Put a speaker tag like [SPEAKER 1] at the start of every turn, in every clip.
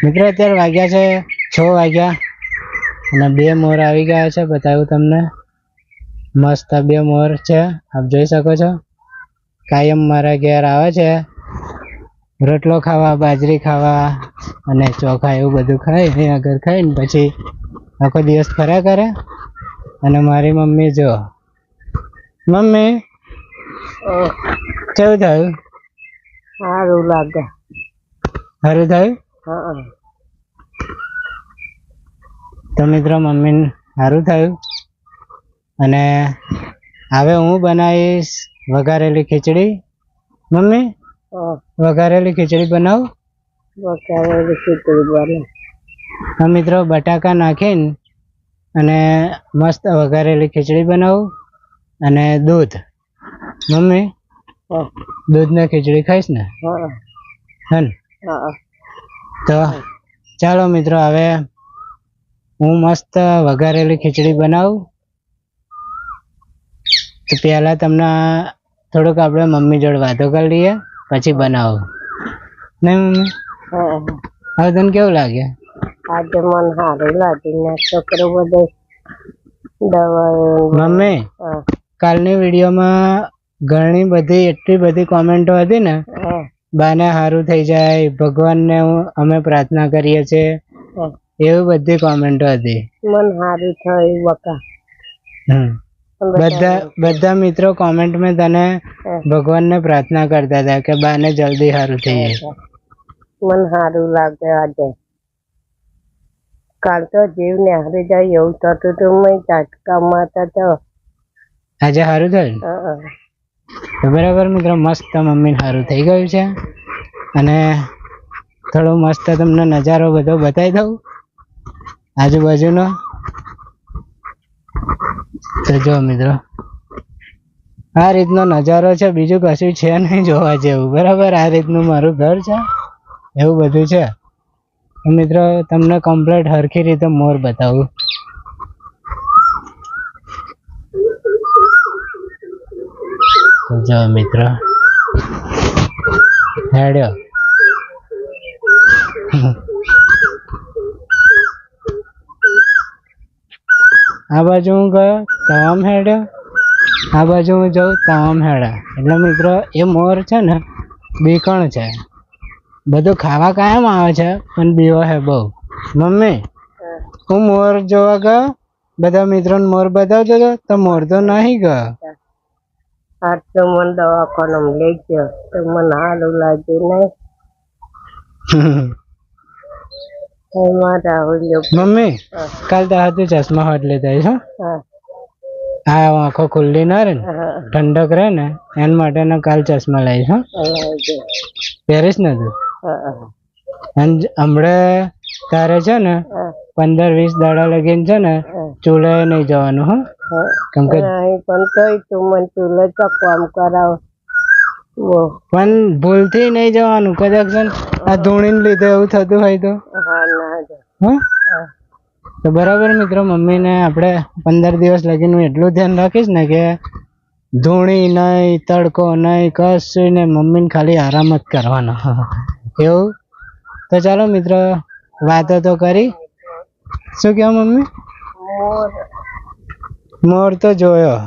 [SPEAKER 1] મિત્રો અત્યારે વાગ્યા છે 6 વાગ્યા અને 2 મોર આવી ગયા છે. બતાવું તમને, મસ્ત 2 મોર છે, આપ જોઈ શકો છો. કાયમ મારા ઘેર આવે છે રોટલો ખાવા, બાજરી ખાવા અને ચોખા એવું બધું ખાય. અહીંયા આગળ ખાઈને પછી આખો દિવસ ફર્યા કરે. અને મારી મમ્મી જો, મમ્મી કેવું થયું?
[SPEAKER 2] સારું લાગે.
[SPEAKER 1] સારું થયું?
[SPEAKER 2] હા.
[SPEAKER 1] તો મિત્રો મમ્મીને સારું થયું. અને હવે હું બનાવીશ વઘારેલી ખીચડી. મમ્મી વઘારેલી ખીચડી બનાવું?
[SPEAKER 2] વઘારેલી ખીચડી બને.
[SPEAKER 1] હા મિત્રો, બટાકા નાખીને અને મસ્ત વઘારેલી ખીચડી બનાવું અને દૂધ. મમ્મી દૂધ ને ખીચડી ખાઈશ ને? હે ને? તો ચાલો મિત્રો, હવે હું મસ્ત વઘારેલી ખીચડી બનાવું. તો પહેલા તમને થોડુંક આપણે મમ્મી જોડે વાતો કરી લઈએ, પછી બનાવું. નહીં મમ્મી? હવે તને કેવું લાગે?
[SPEAKER 2] આજે મને સારું લાગ્યું. છોકરો બધો દવા.
[SPEAKER 1] મમ્મી કાલની વિડીયોમાં ઘણી બધી એટલી બધી કોમેન્ટો હતી ને, બાને સારું થઈ જાય, ભગવાનને અમે પ્રાર્થના કરીએ છીએ, એવી બધી કોમેન્ટો હતી.
[SPEAKER 2] મને સારું થયું બકા.
[SPEAKER 1] બધા મિત્રો કોમેન્ટમાં તને ભગવાનને પ્રાર્થના કરતા હતા કે બાને જલ્દી સારું થઈ જાય.
[SPEAKER 2] મને સારું લાગે આજે. કાલ તો જીવ ને હારી જાય એવું થતું હતું. મેં ઝાટકામાં તો
[SPEAKER 1] આજે સારું થયું? તો બરાબર મિત્રો, મસ્ત મમ્મીને સારું થઈ ગયું છે. અને થોડો મસ્ત તમને નજારો બધો બતાવી દઉં આજુબાજુનો. તો જો મિત્રો, આ રીતનો નજારો છે, બીજું કશું છે નહીં જોવા જેવું. બરાબર, આ રીતનું મારું ઘર છે, એવું બધું છે. મિત્રો તમને કમ્પ્લીટ હરખી રીતે મોર બતાવું. તો જો મિત્રો, હેડ્યો આ બાજુ હું ગયો તમામ હેડ્યો, આ બાજુ હું જાઉં તમામ હેડા. એટલે મિત્રો એ મોર છે ને બીકણ છે, બધું ખાવા કાયમ આવે છે પણ બીવો હે બહુ. મમ્મી હું મોર જોવા ગયો, બધા મિત્રોને મોર બતાવતો હતો તો મોર તો નહીં ગયો.
[SPEAKER 2] આજ તો મને દવાખાનામાં લઈ ગયો તો મને સારું લાગ્યું નહીં.
[SPEAKER 1] મમ્મી કાલ તો હતું ચશ્મા હોટ લેતા આવીશ. આ આંખો ખુલ્લી ના રહે ને, ઠંડક રહે ને એના માટે કાલ ચશ્મા લાવીશ. પહેરીશ ને તું? હમણાં તારે છે ને 15-20 દાડા લગીને છે ને ચૂલે નહીં જવાનું. હા, કેમ કે
[SPEAKER 2] પણ તું મને ચૂલે કામ કરાવ.
[SPEAKER 1] પણ ભૂલથી નહીં જવાનું, કદાચ આ ધૂણીને લીધે એવું થતું હોય તો. તો બરાબર મિત્રો, મમ્મીને આપણે 15 દિવસ લગીને એટલું ધ્યાન રાખીશ ને કે ધૂણી નહીં, તડકો નહીં, કશું નહીં, મમ્મીને ખાલી આરામ જ કરવાનો એવું. તો ચાલો મિત્રો, વાતો તો કરી. શું કહો મમ્મી? મોર તો જોયો,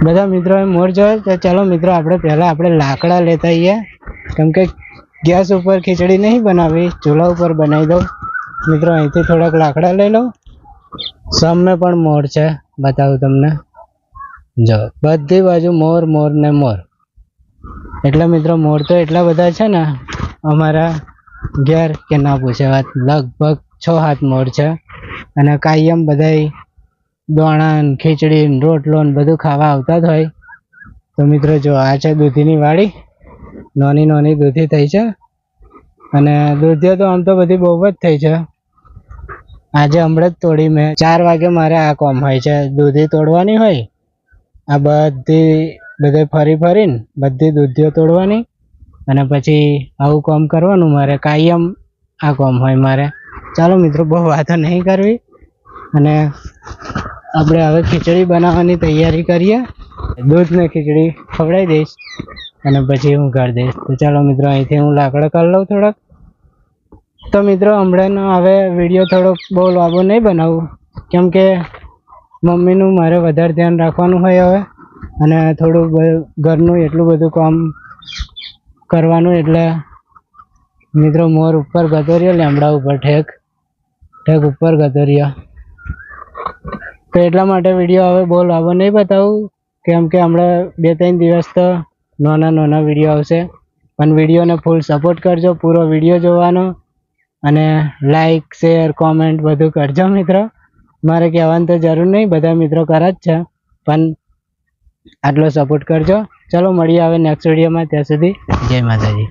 [SPEAKER 1] બધા મિત્રોએ મોર જોયો. તો ચાલો મિત્રો, પહેલા આપણે લાકડા લેતા આવીએ, કેમ કે ગેસ ઉપર ખીચડી નહીં બનાવી, ચૂલા ઉપર બનાવી દઉં. મિત્રો અહીંથી થોડાક લાકડા લઈ લો. સામે પણ મોર છે, બતાવું તમને. જો બધી બાજુ મોર મોર ને મોર. એટલે મિત્રો મોર તો એટલા બધા છે ને અમારા ઘેર કે ના પૂછે વાત. લગભગ 6-7 મોર છે. અને કાયમ બધા દોણા ખીચડી રોટલો બધું ખાવા આવતા જ હોય. તો મિત્રો જો આ છે દૂધીની વાડી, નાની નાની દૂધી થઈ છે. અને દૂધીઓ તો આમ તો બધી બહુ જ થઈ છે. આજે હમણાં જ તોડી મેં. 4 વાગે મારે આ કોમ હોય છે, દૂધી તોડવાની હોય. આ બધે ફરી ફરીને બધી દૂધીઓ તોડવાની અને પછી આવું કામ કરવાનું મારે. કાયમ આ કામ હોય મારે. ચાલો મિત્રો, બહુ વાતો નહીં કરવી અને આપણે હવે ખીચડી બનાવવાની તૈયારી કરીએ. દૂધ ને ખીચડી ખવડાવી દઈશ અને પછી હું કરી દઈશ. તો ચાલો મિત્રો, અહીંથી હું લાકડા કરી લઉં થોડાક તો મિત્રો હમણાંનો હવે વિડીયો થોડો બહુ લાંબો નહીં બનાવું, કેમ કે મમ્મીનું મારે વધારે ધ્યાન રાખવાનું હોય હવે, અને થોડું ઘરનું એટલું બધું કામ કરવાનું, એટલે મિત્રો મોર ઉપર ગતો રહ્યો, લેમડા ઉપર ઠેક ઉપર ગતો રહ્યો. તો એટલા માટે વિડીયો હવે બહુ લાંબો નહીં બતાવું, કેમ કે હમણાં 2-3 દિવસ તો નાના વિડીયો આવશે. પણ વિડીયોને ફૂલ સપોર્ટ કરજો, પૂરો વિડીયો જોવાનો, અને લાઈક શેર કોમેન્ટ બધું કરજો મિત્રો. મારે કહેવાની તો જરૂર નહીં, બધા મિત્રો કરે જ છે, પણ આટલો સપોર્ટ કરજો. ચલો મળીએ હવે નેક્સ્ટ વિડીયોમાં, ત્યાં સુધી જય માતાજી.